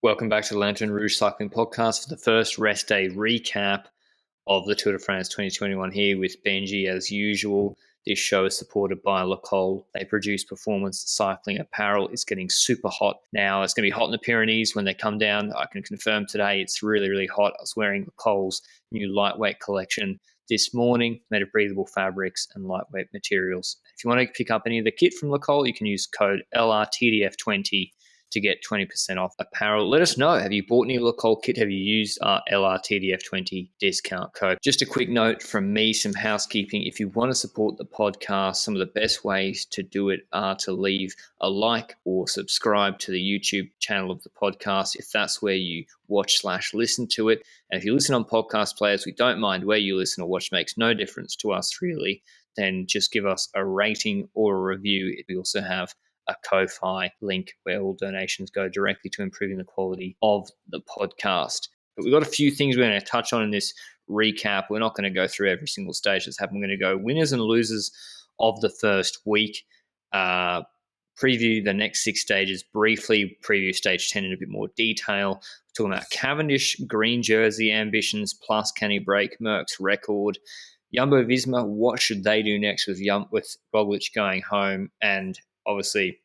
Welcome back to the Lanterne Rouge Cycling Podcast for the first rest day recap of the Tour de France 2021 here with Benji as usual. This show is supported by Le Col. They produce performance cycling apparel. It's getting super hot now. It's going to be hot in the Pyrenees when they come down. I can confirm today it's really, really hot. I was wearing Le Col's new lightweight collection this morning, made of breathable fabrics and lightweight materials. If you want to pick up any of the kit from Le Col, you can use code LRTDF20 to get 20% off apparel. Let us know. Have you bought any Le Col kit? Have you used our LRTDF20 discount code? Just a quick note from me, some housekeeping. If you want to support the podcast, some of the best ways to do it are to leave a like or subscribe to the YouTube channel of the podcast if that's where you watch/listen to it. And if you listen on podcast players, we don't mind where you listen or watch. Makes no difference to us really. Then just give us a rating or a review. We also have a Ko-Fi link where all donations go directly to improving the quality of the podcast. But we've got a few things we're going to touch on in this recap. We're not going to go through every single stage that's happened. We're going to go winners and losers of the first week, preview the next 6 stages briefly, preview stage 10 in a bit more detail. We're talking about Cavendish green jersey ambitions, plus can he break Merck's record? Jumbo-Visma, what should they do next with Roglic going home? And obviously,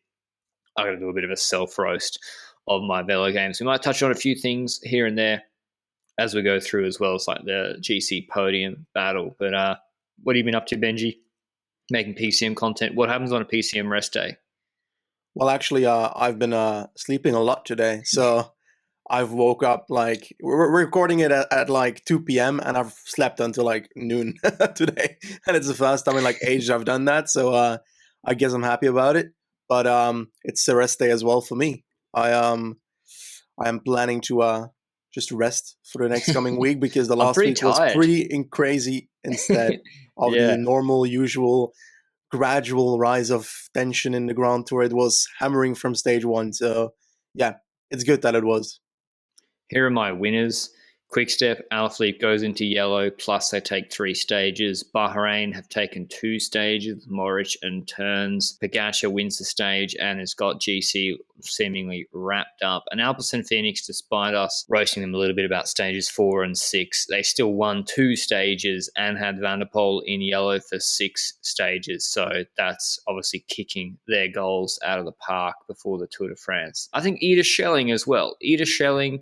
I'm going to do a bit of a self-roast of my Velo games. We might touch on a few things here and there as we go through, as well as like the GC podium battle. But what have you been up to, Benji? Making PCM content. What happens on a PCM rest day? Well, actually, I've been sleeping a lot today. So I've woke up we're recording it at like 2 p.m. and I've slept until like noon today. And it's the first time in like ages I've done that. So I guess I'm happy about it. But it's a rest day as well for me. I am planning to just rest for the next coming week because the last week was pretty crazy instead of the normal, usual, gradual rise of tension in the Grand Tour. It was hammering from stage 1. So yeah, it's good that it was. Here are my winners. Quickstep, Alaphilippe goes into yellow, plus they take 3 stages. Bahrain have taken 2 stages, Moritz and Turns. Pogacar wins the stage and has got GC seemingly wrapped up. And Alpecin Fenix, despite us roasting them a little bit about stages 4 and 6, they still won 2 stages and had Van der Poel in yellow for 6 stages. So that's obviously kicking their goals out of the park before the Tour de France. I think Ida Schelling as well. Ida Schelling,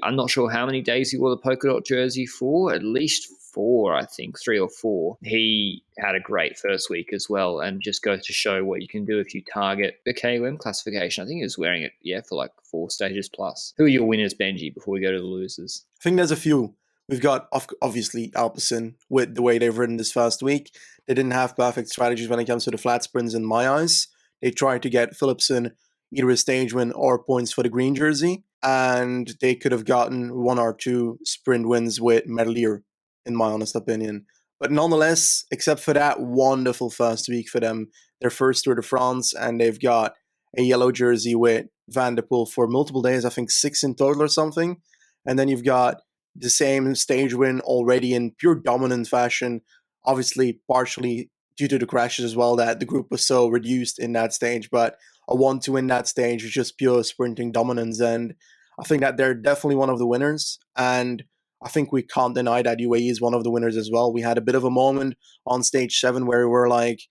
I'm not sure how many days he wore the polka dot jersey for, at least 4, I think, 3 or 4. He had a great first week as well, and just goes to show what you can do if you target the KOM classification. I think he was wearing it, for like 4 stages plus. Who are your winners, Benji, before we go to the losers? I think there's a few. We've got, obviously, Alpecin with the way they've ridden this first week. They didn't have perfect strategies when it comes to the flat sprints in my eyes. They tried to get Philipsen either a stage win or points for the green jersey, and they could have gotten 1 or 2 sprint wins with Merlier, in my honest opinion. But nonetheless, except for that wonderful first week for them, their first Tour de France, and they've got a yellow jersey with Van der Poel for multiple days, I think 6 in total or something. And then you've got the same stage win already in pure dominant fashion, obviously partially due to the crashes as well, that the group was so reduced in that stage. But a 1-2 in that stage is just pure sprinting dominance. And I think that they're definitely one of the winners. And I think we can't deny that UAE is one of the winners as well. We had a bit of a moment on stage 7 where we were like,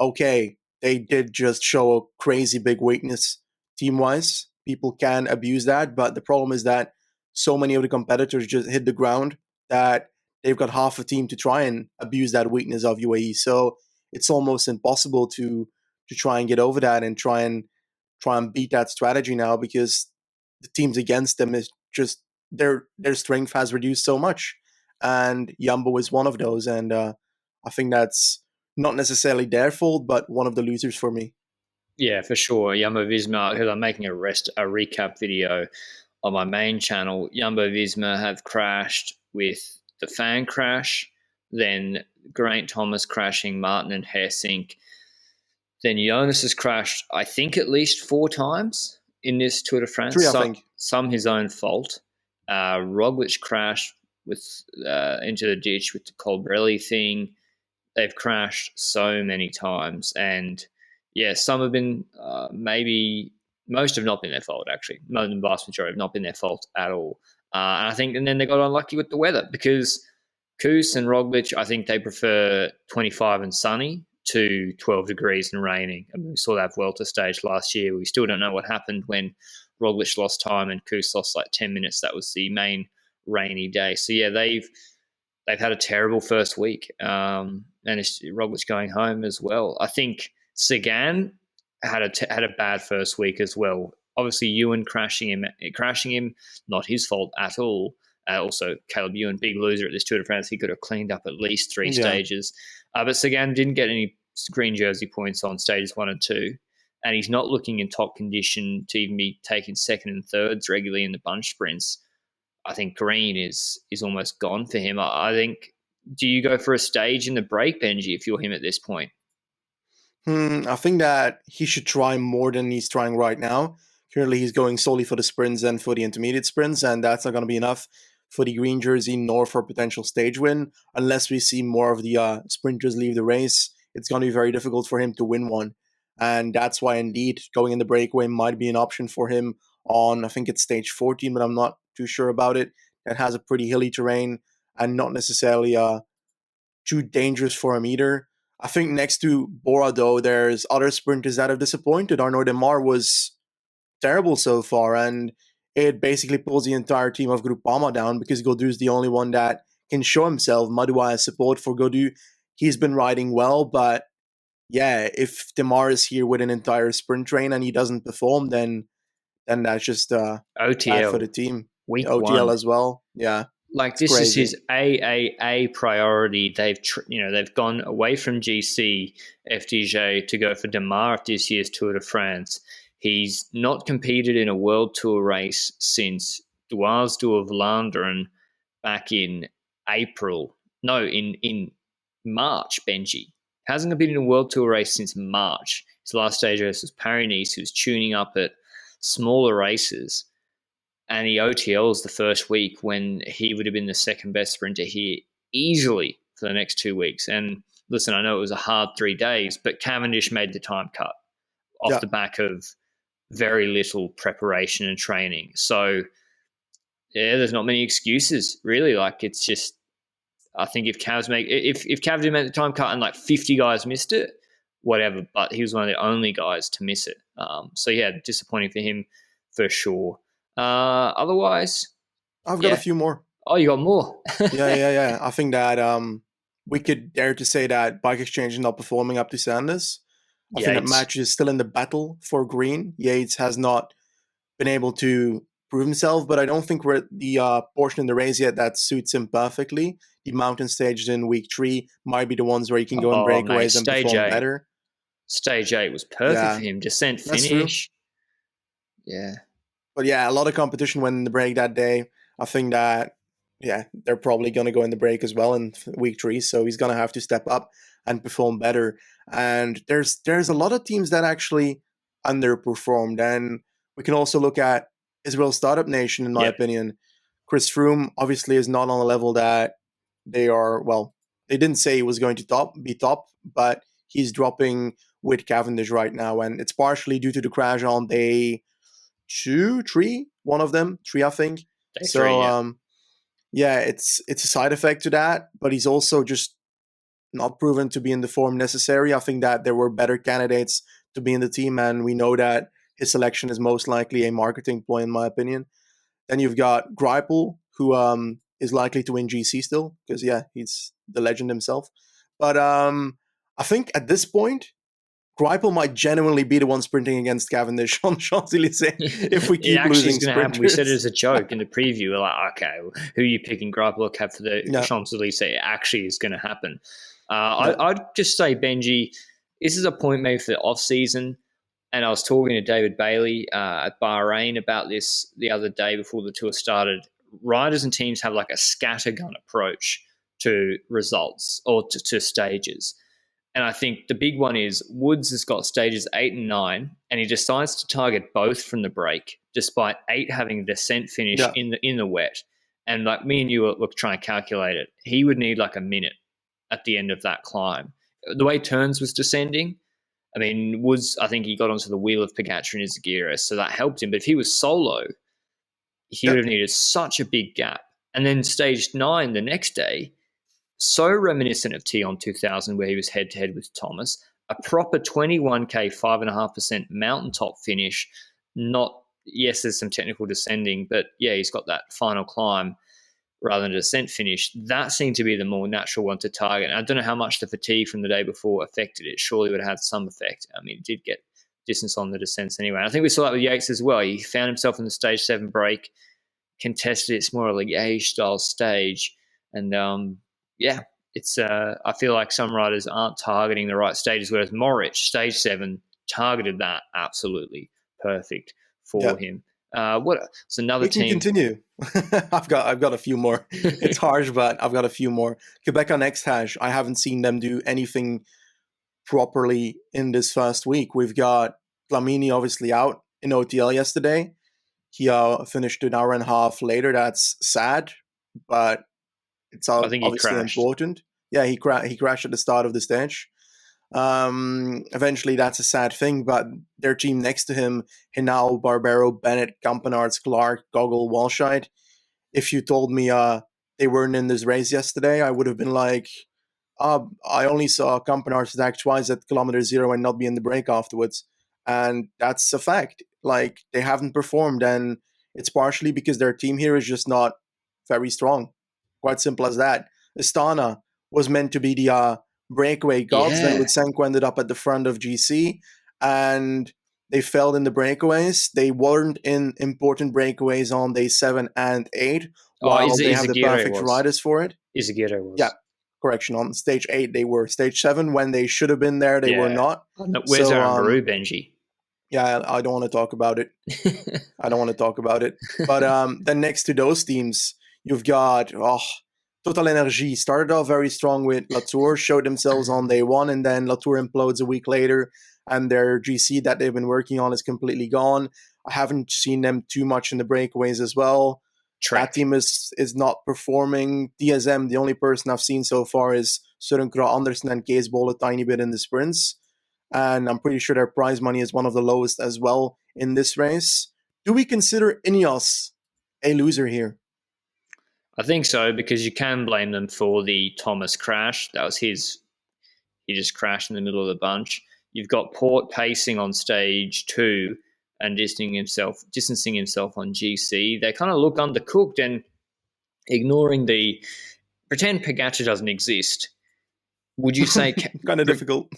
okay, they did just show a crazy big weakness team-wise. People can abuse that. But the problem is that so many of the competitors just hit the ground that they've got half a team to try and abuse that weakness of UAE. So it's almost impossible to try and get over that and try and beat that strategy now, because the teams against them is just their strength has reduced so much, and Jumbo is one of those. And I think that's not necessarily their fault, but one of the losers for me. Yeah, for sure. Jumbo-Visma, because I'm making a recap video on my main channel. Jumbo-Visma have crashed with the fan crash, then Geraint Thomas crashing, Martin and Hessink. Then Jonas has crashed, I think, at least 4 times in this Tour de France. 3, I think. Some his own fault. Roglic crashed into the ditch with the Colbrelli thing. They've crashed so many times. And, yeah, some have been maybe most have not been their fault, actually. The vast majority have not been their fault at all. And then they got unlucky with the weather because Koos and Roglic, I think they prefer 25 and sunny to 12 degrees and raining. I mean, we saw that Vuelta stage last year. We still don't know what happened when Roglic lost time and Koos lost like 10 minutes. That was the main rainy day. So, yeah, they've had a terrible first week. And Roglic going home as well. I think Sagan had a bad first week as well. Obviously, Ewan crashing him, not his fault at all. Also, Caleb Ewan, big loser at this Tour de France. He could have cleaned up at least 3 stages. But Sagan didn't get any green jersey points on stages 1 and 2. And he's not looking in top condition to even be taking second and thirds regularly in the bunch sprints. I think green is almost gone for him. I think, do you go for a stage in the break, Benji, if you're him at this point? I think that he should try more than he's trying right now. Currently, he's going solely for the sprints and for the intermediate sprints, and that's not going to be enough for the green jersey nor for a potential stage win. Unless we see more of the sprinters leave the race, it's going to be very difficult for him to win one. And that's why, indeed, going in the breakaway might be an option for him on, I think it's stage 14, but I'm not too sure about it. That has a pretty hilly terrain and not necessarily too dangerous for him either. I think next to Bora, though, there's other sprinters that have disappointed. Arnaud Demar was terrible so far, and it basically pulls the entire team of Groupama down because Godu's the only one that can show himself. Madua has support for Godu. He's been riding well, but yeah, if Demar is here with an entire sprint train and he doesn't perform, then that's just bad for the team. Week OTL 1 as well. Yeah. Like this crazy. Is his AAA priority. They've gone away from GC FDJ to go for Demar at this year's Tour de France. He's not competed in a World Tour race since Dwars du Vlaanderen back in April. No, in March, Benji. Hasn't competed in a World Tour race since March. His last stage race was Paris-Nice. He was tuning up at smaller races. And he OTLs the first week when he would have been the second best sprinter here easily for the next 2 weeks. And listen, I know it was a hard 3 days, but Cavendish made the time cut off the back of very little preparation and training. So, yeah, there's not many excuses, really. Like, it's just, I think if Cav didn't make the time cut and like 50 guys missed it, whatever, but he was one of the only guys to miss it. So, yeah, disappointing for him for sure. Otherwise, I've got a few more. Oh, you got more? yeah. I think that we could dare to say that Bike Exchange is not performing up to Sanders. I think that Match is still in the battle for green. Yates has not been able to prove himself, but I don't think we're at the portion in the race yet that suits him perfectly. The mountain stages in week 3 might be the ones where he can go in breakaways and perform better. Stage 8 was perfect for him. Descent finish. Yeah. But yeah, a lot of competition went in the break that day. I think that, they're probably going to go in the break as well in week 3. So he's going to have to step up and perform better. And there's a lot of teams that actually underperformed. And we can also look at Israel Startup Nation, in my opinion. Chris Froome obviously is not on a level that they are, well, they didn't say he was going to be top, but he's dropping with Cavendish right now. And it's partially due to the crash on day 2, 3, one of them, 3, I think. It's a side effect to that, but he's also just not proven to be in the form necessary. I think that there were better candidates to be in the team, and we know that his selection is most likely a marketing ploy, in my opinion. Then you've got Greipel, who is likely to win GC still, because, he's the legend himself. But I think at this point, Greipel might genuinely be the one sprinting against Cavendish on Champs-Élysées if we keep losing sprinters. We said it as a joke in the preview. We're like, okay, who are you picking, Greipel or Cav for the Champs-Élysées? It actually is going to happen. I'd just say, Benji, this is a point made for the off-season. And I was talking to David Bailey at Bahrain about this the other day before the tour started. Riders and teams have like a scattergun approach to results or to stages. And I think the big one is Woods has got stages 8 and 9, and he decides to target both from the break, despite 8 having a descent finish in the wet. And like me and you were trying to calculate it, he would need like a minute at the end of that climb. The way Turns was descending, I mean, Woods, I think he got onto the wheel of Pogacar and Izagirre, so that helped him. But if he was solo, he would have needed such a big gap. And then stage 9 the next day, so reminiscent of Tion 2000, where he was head to head with Thomas. A proper 21K, 5.5% mountaintop finish. Not, yes, there's some technical descending, but yeah, he's got that final climb rather than a descent finish. That seemed to be the more natural one to target. And I don't know how much the fatigue from the day before affected it. Surely it would have had some effect. I mean, it did get distance on the descents anyway. And I think we saw that with Yates as well. He found himself in the stage 7 break, contested it's more like a style stage. And yeah, it's I feel like some riders aren't targeting the right stages, whereas Moritz, stage 7, targeted that absolutely perfect for him. It's another we can team. Continue. I've got a few more. It's harsh, but I've got a few more. Quebec on X-Hash, I haven't seen them do anything properly in this first week. We've got Flamini obviously out in OTL yesterday. He finished an hour and a half later. That's sad, but it's obviously important. Yeah, he crashed at the start of the stage. Eventually, that's a sad thing, but their team next to him, Hinal, Barbero, Bennett, Campenarts, Clark, Goggle, Walscheid. If you told me they weren't in this race yesterday, I would have been like, I only saw Campenarts attack twice at kilometer 0 and not be in the break afterwards. And that's a fact. Like, they haven't performed, and it's partially because their team here is just not very strong. Quite simple as that. Astana was meant to be the breakaway gods. Then Lutsenko ended up at the front of GC, and they failed in the breakaways. They weren't in important breakaways on day 7 and 8, while they have the perfect riders for it. Izagirre was. Yeah, correction. On stage 8, they were. Stage 7, when they should have been there, they were not. Where's Aaron Baru, Benji? Yeah, I don't want to talk about it. But then next to those teams, you've got Total Energy started off very strong with Latour, showed themselves on day 1, and then Latour implodes a week later, and their GC that they've been working on is completely gone. I haven't seen them too much in the breakaways as well. That team is not performing. DSM, the only person I've seen so far is Søren Kragh Andersen and Case Ball a tiny bit in the sprints. And I'm pretty sure their prize money is one of the lowest as well in this race. Do we consider Ineos a loser here? I think so, because you can blame them for the Thomas crash. That was his. He just crashed in the middle of the bunch. You've got Port pacing on stage 2 and distancing himself on GC. They kind of look undercooked and ignoring the pretend Pogacar doesn't exist. Would you say kind of difficult?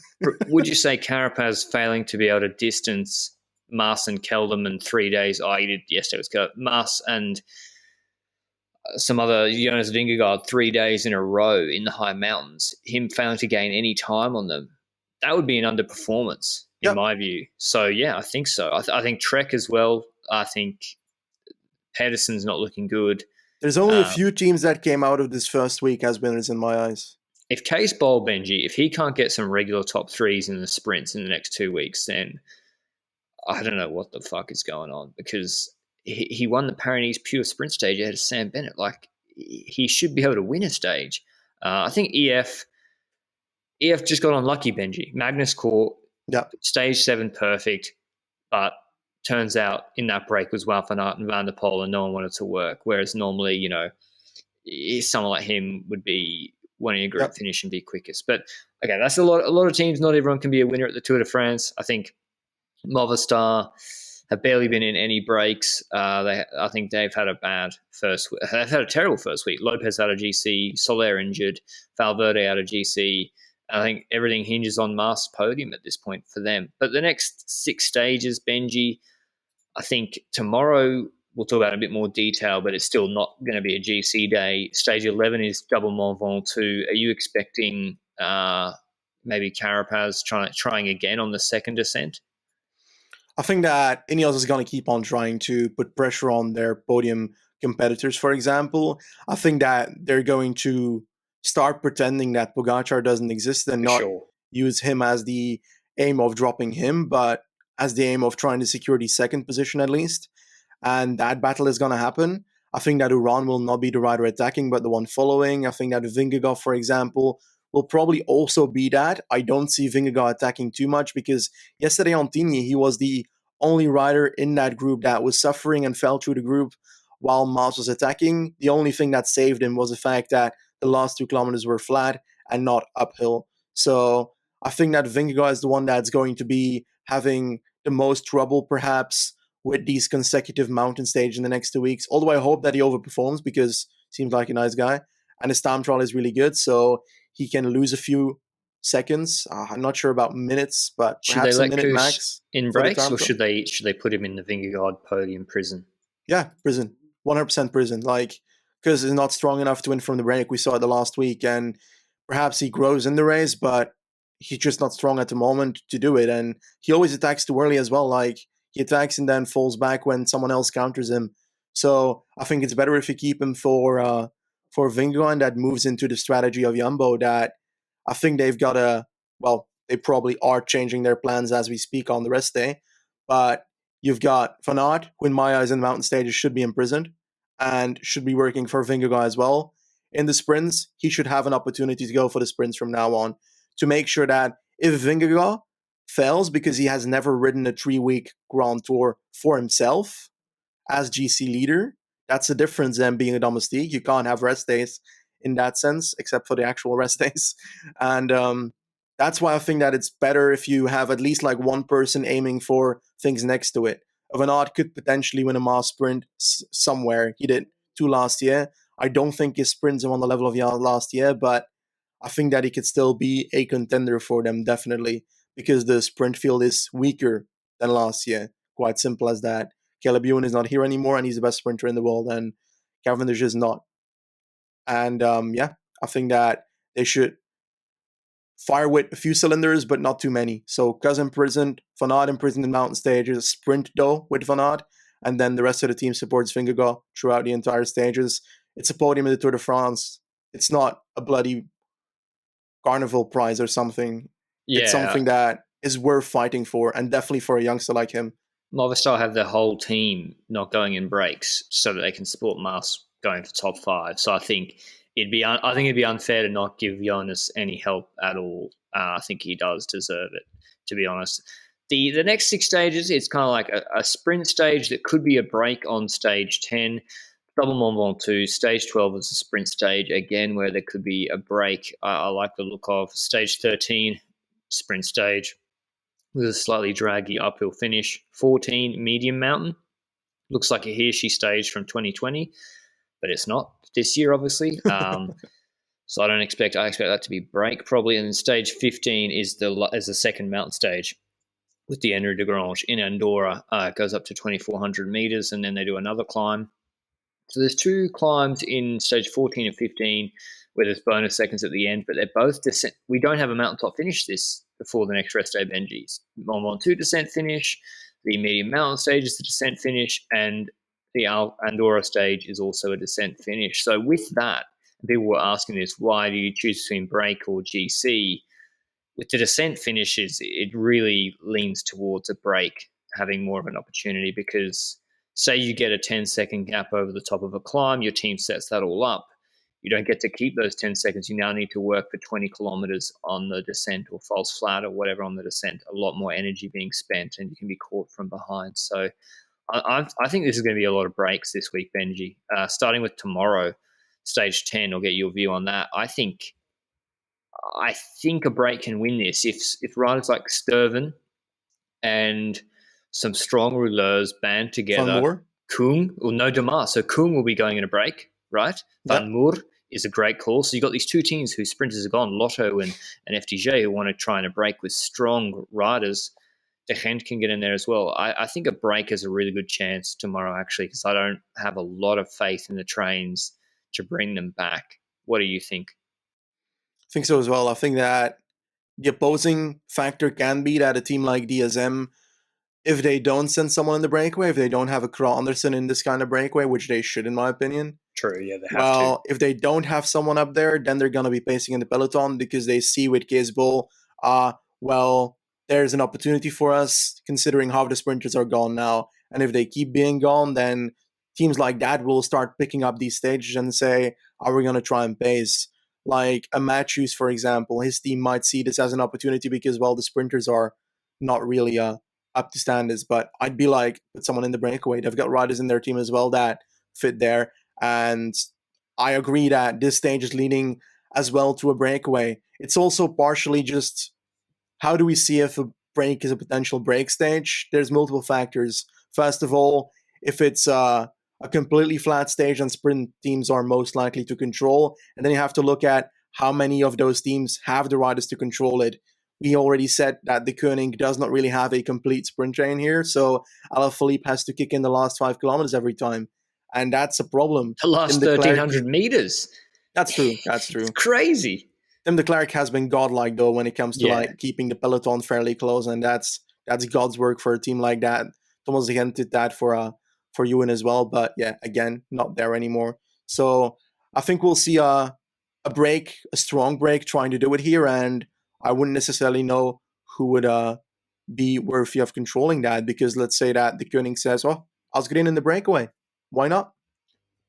Would you say Carapaz failing to be able to distance Mas and Kelderman in 3 days? He did yesterday. It was Mas and some other Jonas Vingegaard 3 days in a row in the high mountains. Him failing to gain any time on them, that would be an underperformance in my view. So yeah, I think so. I think Trek as well. I think Pedersen's not looking good. There's only a few teams that came out of this first week as winners in my eyes. If Case Bowl, Benji, if he can't get some regular top 3s in the sprints in the next 2 weeks, then I don't know what the fuck is going on, because he won the Pyrenees Pure Sprint stage ahead of Sam Bennett. Like, he should be able to win a stage. I think EF just got unlucky, Benji. Magnus Cor, stage 7 perfect, but turns out in that break was Wout van Aert and Van der Poel, and no one wanted to work. Whereas normally, someone like him would be wanting a group finish and be quickest. But okay, that's a lot of teams. Not everyone can be a winner at the Tour de France. I think Movistar have barely been in any breaks. I think they've had a they've had a terrible first week. Lopez out of GC, Soler injured, Valverde out of GC. I think everything hinges on Mars' podium at this point for them. But the next 6 stages, Benji, I think tomorrow we'll talk about in a bit more detail, but it's still not going to be a GC day. Stage 11 is Double Mont Ventoux. Are you expecting maybe Carapaz trying again on the second descent? I think that Ineos is going to keep on trying to put pressure on their podium competitors, for example. I think that they're going to start pretending that Pogacar doesn't exist and not use him as the aim of dropping him, but as the aim of trying to secure the second position at least. And that battle is going to happen. I think that Uran will not be the rider attacking, but the one following. I think that Vingegaard, for example, will probably also be that. I don't see Vingegaard attacking too much because yesterday on Tigny, he was the only rider in that group that was suffering and fell through the group while Mas was attacking. The only thing that saved him was the fact that the last 2 kilometers were flat and not uphill. So I think that Vingegaard is the one that's going to be having the most trouble, perhaps, with these consecutive mountain stages in the next 2 weeks. Although I hope that he overperforms because he seems like a nice guy. And his time trial is really good, so he can lose a few seconds. I'm not sure about minutes, but Should they perhaps a let minute Kuss max in for the breaks, time or trial. should they put him in the Vingegaard podium prison? Yeah, prison. 100% prison. Like, because he's not strong enough to win from the break. We saw it the last week, and perhaps he grows in the race, but he's just not strong at the moment to do it. And he always attacks too early as well. Like, he attacks and then falls back when someone else counters him. So I think it's better if you keep him for Vingegaard, that moves into the strategy of Jumbo that I think they've got they probably are changing their plans as we speak on the rest day. But you've got Van Aert, who in my eyes in the mountain stages should be imprisoned and should be working for Vingegaard as well. In the sprints, he should have an opportunity to go for the sprints from now on to make sure that if Vingegaard fails because he has never ridden a 3-week Grand Tour for himself as GC leader, that's the difference than being a domestique. You can't have rest days in that sense, except for the actual rest days. And that's why I think that it's better if you have at least like one person aiming for things next to it. Van Aert could potentially win a mass sprint somewhere. He did 2 last year. I don't think his sprints are on the level of last year, but I think that he could still be a contender for them, definitely, because the sprint field is weaker than last year. Quite simple as that. Caleb Ewan is not here anymore, and he's the best sprinter in the world, and Cavendish is not. And I think that they should fire with a few cylinders, but not too many. So Kuss imprisoned, Van Aert imprisoned in mountain stages, sprint though with Van Aert, and then the rest of the team supports Vingegaard throughout the entire stages. It's a podium in the Tour de France. It's not a bloody carnival prize or something. Yeah, It's something that is worth fighting for, and definitely for a youngster like him. Movistar have their whole team not going in breaks so that they can support Mas going for top 5. So I think it'd be unfair to not give Jonas any help at all. I think he does deserve it, to be honest. The next 6 stages, it's kind of like a sprint stage that could be a break on stage 10. Double Mont Ventoux, stage 12 is a sprint stage, again, where there could be a break. I like the look of stage 13, sprint stage, with a slightly draggy uphill finish. 14, medium mountain. Looks like a Hirschi stage from 2020, but it's not this year, obviously. So I expect that to be break probably. And then stage 15 is the second mountain stage with the Henri de Grange in Andorra. It goes up to 2,400 meters, and then they do another climb. So there's 2 climbs in stage 14 and 15 where there's bonus seconds at the end, but they're both descent. We don't have a mountaintop finish before the next rest day, Benji's. Mont Ventoux descent finish, the medium mountain stage is the descent finish, and the Andorra stage is also a descent finish. So with that, people were asking this, why do you choose between break or GC? With the descent finishes, it really leans towards a break having more of an opportunity because say you get a 10-second gap over the top of a climb, your team sets that all up. You don't get to keep those 10 seconds. You now need to work for 20 kilometers on the descent or false flat or whatever on the descent. A lot more energy being spent, and you can be caught from behind. So I think this is going to be a lot of breaks this week, Benji. Starting with tomorrow, stage 10, I'll get your view on that. I think a break can win this if riders like Sturven and some strong rouleurs band together. Van Moor? Kung, or no Demar. So Kung will be going in a break, right? Van Moor is a great call. So you've got these 2 teams whose sprinters are gone, Lotto and FDJ, who want to try and a break with strong riders. De Gent can get in there as well. I think a break has a really good chance tomorrow, actually, because I don't have a lot of faith in the trains to bring them back. What do you think? I think so as well. I think that the opposing factor can be that a team like DSM, if they don't send someone in the breakaway, if they don't have a Kragh Andersen in this kind of breakaway, which they should, in my opinion. True, yeah, they have to. If they don't have someone up there, then they're going to be pacing in the peloton because they see with Gisbol, there's an opportunity for us considering half the sprinters are gone now. And if they keep being gone, then teams like that will start picking up these stages and say, are we going to try and pace? like a Matthews, for example, his team might see this as an opportunity because, well, the sprinters are not really up to standards. But I'd be like, put someone in the breakaway. They've got riders in their team as well that fit there. And I agree that this stage is leading as well to a breakaway. It's also partially just how do we see if a break is a potential break stage? There's multiple factors. First of all, if it's a completely flat stage and sprint teams are most likely to control, and then you have to look at how many of those teams have the riders to control it. We already said that the Koenig does not really have a complete sprint train here, so Alaphilippe has to kick in the last 5 kilometers every time, and that's a problem. The last 1,300 meters. That's true. That's It's true. crazy. Tim de Klerk has been godlike though when it comes to Yeah. like keeping the peloton fairly close, and that's God's work for a team like that. Thomas again did that for Ewan as well, but yeah, again, not there anymore. So I think we'll see a break, a strong break, trying to do it here, and I wouldn't necessarily know who would be worthy of controlling that, because let's say that the Koenig says, "Oh, Asgreen in the breakaway, why not?"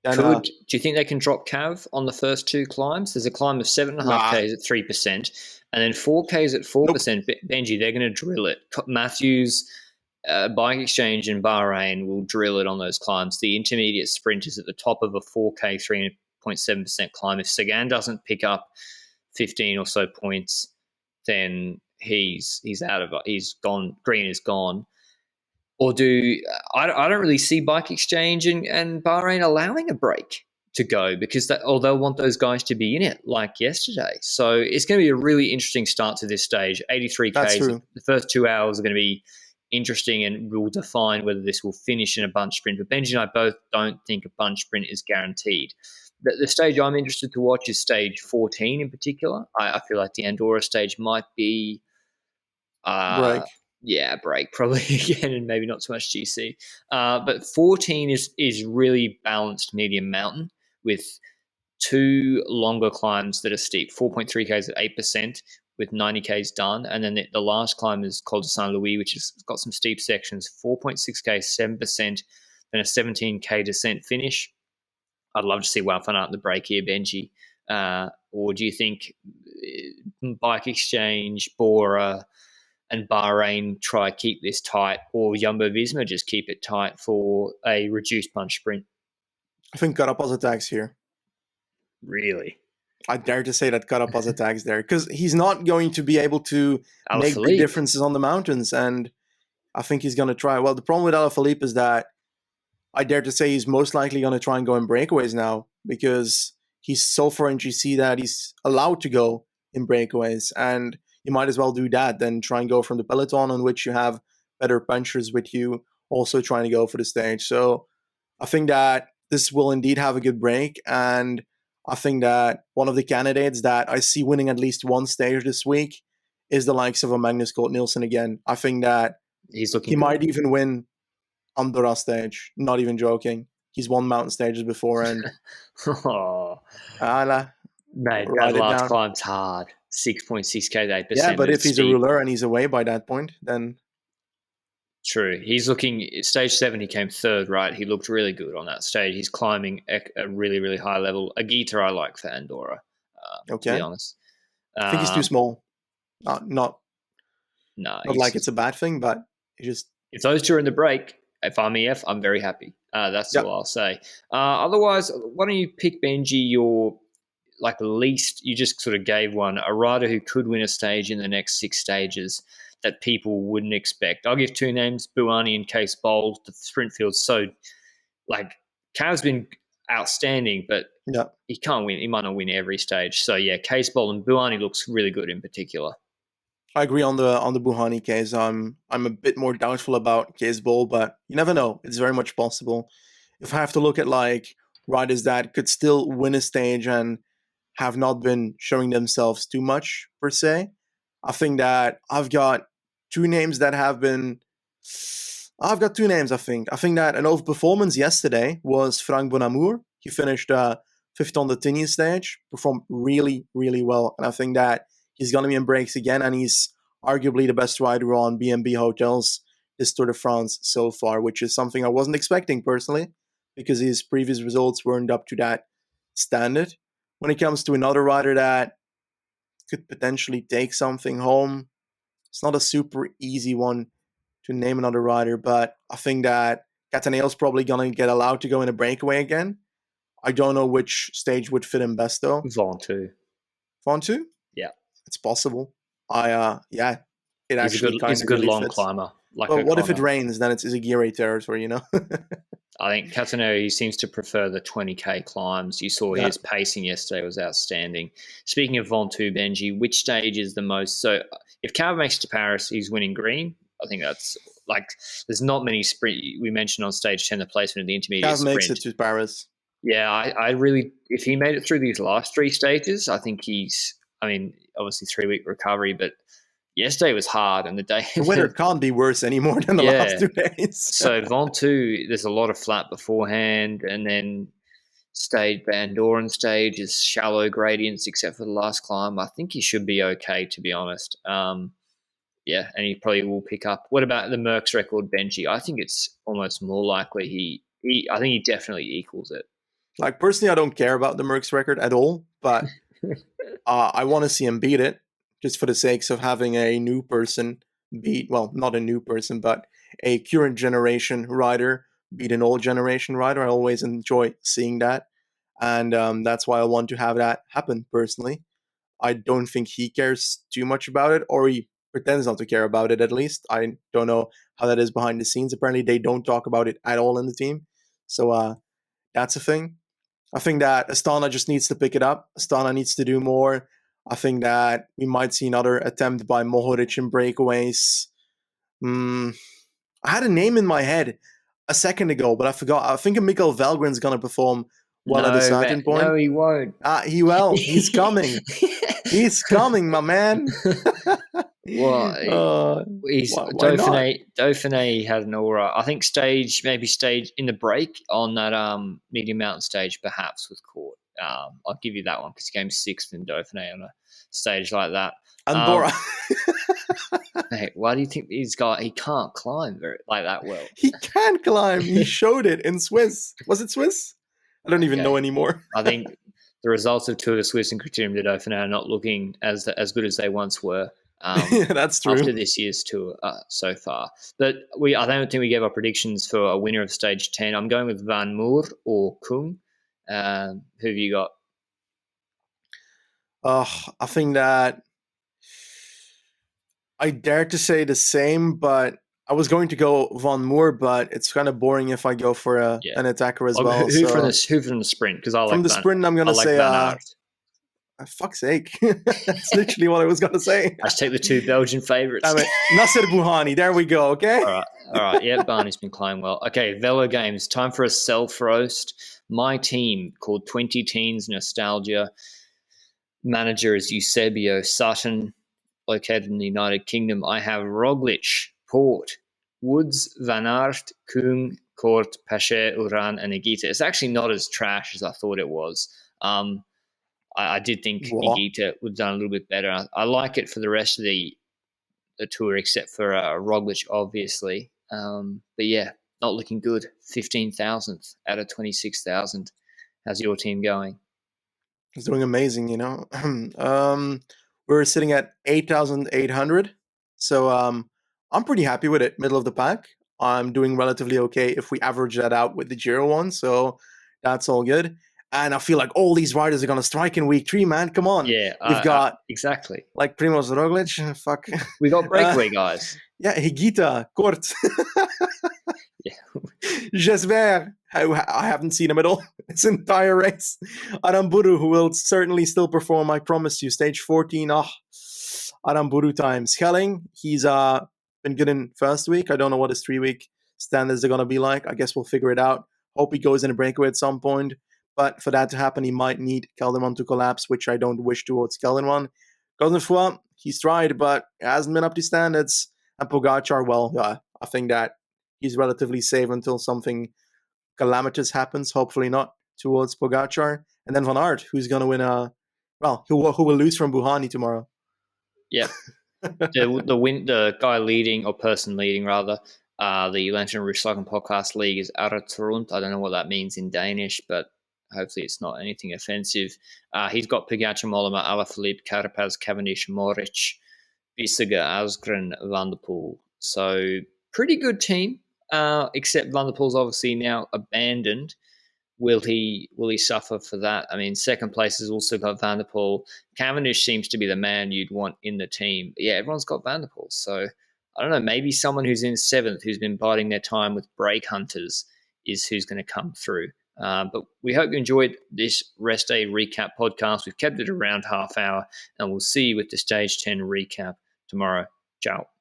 And do you think they can drop Cav on the first 2 climbs? There's a climb of 7.5Ks at 3%, and then 4Ks at 4%. Nope. Benji, they're going to drill it. Matthews, Bike Exchange and Bahrain will drill it on those climbs. The intermediate sprint is at the top of a 4K 3.7% climb. If Sagan doesn't pick up 15 or so points, then he's out of it. He's gone. Green is gone. Or I don't really see Bike Exchange and Bahrain allowing a break to go, because they'll want those guys to be in it like yesterday. So it's going to be a really interesting start to this stage. 83Ks. The first 2 hours are going to be interesting and will define whether this will finish in a bunch sprint. But Benji and I both don't think a bunch sprint is guaranteed. The stage I'm interested to watch is stage 14 in particular. I feel like the Andorra stage might be break. Yeah, break probably again, and maybe not so much GC. But 14 is really balanced medium mountain with 2 longer climbs that are steep, 4.3Ks at 8% with 90Ks done. And then the last climb is called Saint Louis, which has got some steep sections, 4.6K, 7%, then a 17K descent finish. I'd love to see Wout van Aert in the break here, Benji. Or do you think Bike Exchange, Bora, and Bahrain try keep this tight, or Jumbo-Visma just keep it tight for a reduced bunch sprint? I think Carapaz attacks here. Really? I dare to say that Carapaz attacks there, because he's not going to be able to make big differences on the mountains, and I think he's going to try. Well, the problem with Alaphilippe is that I dare to say he's most likely going to try and go in breakaways now, because he's so far in GC that he's allowed to go in breakaways, and you might as well do that than try and go from the peloton on which you have better punchers with you also trying to go for the stage. So I think that this will indeed have a good break, and I think that one of the candidates that I see winning at least one stage this week is the likes of a Magnus Cort Nielsen again. I think that he might even win Andorra stage. Not even joking. He's won mountain stages before, and mate, that last climb's hard. 6.6K, 8%. Yeah, but if he's a ruler and he's away by that point, then true. He's looking stage 7. He came 3rd, right? He looked really good on that stage. He's climbing a really, really high level. Agita I like for Andorra. To be honest, I think he's too small. Not like it's a bad thing, but just if those two are in the break, if I'm EF, I'm very happy. That's all I'll say. Otherwise, why don't you pick, Benji, your least, you just sort of gave one, a rider who could win a stage in the next 6 stages that people wouldn't expect. I'll give 2 names, Buani and Case Bowl. The sprint field's so, Cav's been outstanding, but he can't win. He might not win every stage. So, yeah, Case Bowl and Buani looks really good in particular. I agree on the Buhani case. I'm a bit more doubtful about Case Bowl, but you never know. It's very much possible. If I have to look at riders that could still win a stage and have not been showing themselves too much per se, I think that I've got 2 names that have been. I've got 2 names. I think that an overperformance yesterday was Frank Bonamour. He finished 5th on the Tignes stage, performed really, really well, and I think that he's going to be in breaks again, and he's arguably the best rider on B&B Hotels this Tour de France so far, which is something I wasn't expecting personally, because his previous results weren't up to that standard. when it comes to another rider that could potentially take something home, it's not a super easy one to name another rider, but I think that Cataneo's probably going to get allowed to go in a breakaway again. I don't know which stage would fit him best, though. Ventoux. Ventoux? Yeah. It's possible. It actually kind He's a of good really long fits. climber. Like But what if it O'Connor. rains? Then it's Izagirre territory, I think Cataneo, he seems to prefer the 20k climbs. You saw his pacing yesterday was outstanding. Speaking of Ventoux, Benji, which stage is the most? So if Cav makes it to Paris, he's winning green. I think that's like, there's not many sprint. We mentioned on stage 10 the placement of the intermediate Cav sprint. makes it to Paris. Yeah, I really, if he made it through these last three stages, I think obviously 3-week recovery, but yesterday was hard, and the weather can't be worse anymore than the last 2 days. So Ventoux, there's a lot of flat beforehand, and then Van Doren stage is shallow gradients except for the last climb. I think he should be okay, to be honest. And he probably will pick up. What about the Merckx record, Benji? I think it's almost more likely I think he definitely equals it. Like, personally, I don't care about the Merckx record at all, but I want to see him beat it, just for the sakes of having a new person not a new person, but a current generation rider beat an old generation rider. I always enjoy seeing that. And that's why I want to have that happen, personally. I don't think he cares too much about it, or he pretends not to care about it, at least. I don't know how that is behind the scenes. Apparently, they don't talk about it at all in the team. So that's a thing. I think that Astana just needs to pick it up. Astana needs to do more. I think that we might see another attempt by Mohoric in breakaways. I had a name in my head a second ago, but I forgot. I think Mikkel Valgren's going to perform well at a certain point. No, he won't. He will. He's coming. He's coming, my man. Well, Dauphiné had an aura. I think stage in the break on that medium mountain stage, perhaps with Court. I'll give you that one because he came 6th in Dauphiné on a stage like that. And Bora. Hey, why do you think he can't climb like that well? He can climb. He showed it in Swiss. Was it Swiss? I don't even know anymore. I think the results of Tour de Suisse and Criterium de Dauphiné are not looking as good as they once were. That's true. After this year's tour so far. But I don't think we gave our predictions for a winner of stage 10. I'm going with Van Moer or Kung. Who have you got? I think that I dare to say the same, but I was going to go Van Moer, but it's kind of boring if I go for an attacker as well. Who from the sprint? Because I like from the sprint, I'm going to say Van Aert. Fuck's sake. That's literally what I was going to say. I take the 2 Belgian favourites. Damn it. Nasser Bouhanni. There we go, okay? All right. Yeah, Barney's been playing well. Okay, Velo Games. Time for a self-roast. My team, called 20 Teens Nostalgia. Manager is Eusebio Sutton, located in the United Kingdom. I have Roglic, Port, Woods, Van Aert, Kung, Kort, Pache, Uran, and Higuita. It's actually not as trash as I thought it was. I did think Higuita would have done a little bit better. I like it for the rest of the tour, except for Roglic, obviously. But yeah, not looking good. 15,000th out of 26,000. How's your team going? It's doing amazing, We're sitting at 8,800. So I'm pretty happy with it. Middle of the pack. I'm doing relatively okay if we average that out with the Giro one. So that's all good. And I feel like all these riders are going to strike in week 3, man. Come on. Yeah. We've got exactly. Like Primoz Roglic. Fuck. We got breakaway guys. Yeah. Higuita, Kort. Yeah. Jesper. I haven't seen him at all this entire race. Aramburu, who will certainly still perform, I promise you. Stage 14. Aramburu time. Schelling, he's been good in first week. I don't know what his 3-week standards are going to be like. I guess we'll figure it out. Hope he goes in a breakaway at some point. But for that to happen, he might need Kelderman to collapse, which I don't wish towards Kelderman. Godefroy, he's tried, but it hasn't been up to standards. And Pogacar, well, I think that he's relatively safe until something calamitous happens. Hopefully not towards Pogacar. And then Van Aert, who's going to win who will lose from Bouhanni tomorrow. Yeah. The guy leading, or person leading rather, the Lanterne Rouge Cycling Podcast League is Aratrund. I don't know what that means in Danish, but hopefully it's not anything offensive. He's got Pogacar, Mollema, Alaphilippe, Carapaz, Cavendish, Moric, Bissiger, Asgren, Van der Poel. So pretty good team, except Van der Poel's obviously now abandoned. Will he suffer for that? I mean, second place has also got Van der Poel. Cavendish seems to be the man you'd want in the team. But yeah, everyone's got Van der Poel. So I don't know, maybe someone who's in seventh, who's been biding their time with break hunters, is who's going to come through. But we hope you enjoyed this rest day recap podcast. We've kept it around half hour, and we'll see you with the stage 10 recap tomorrow. Ciao.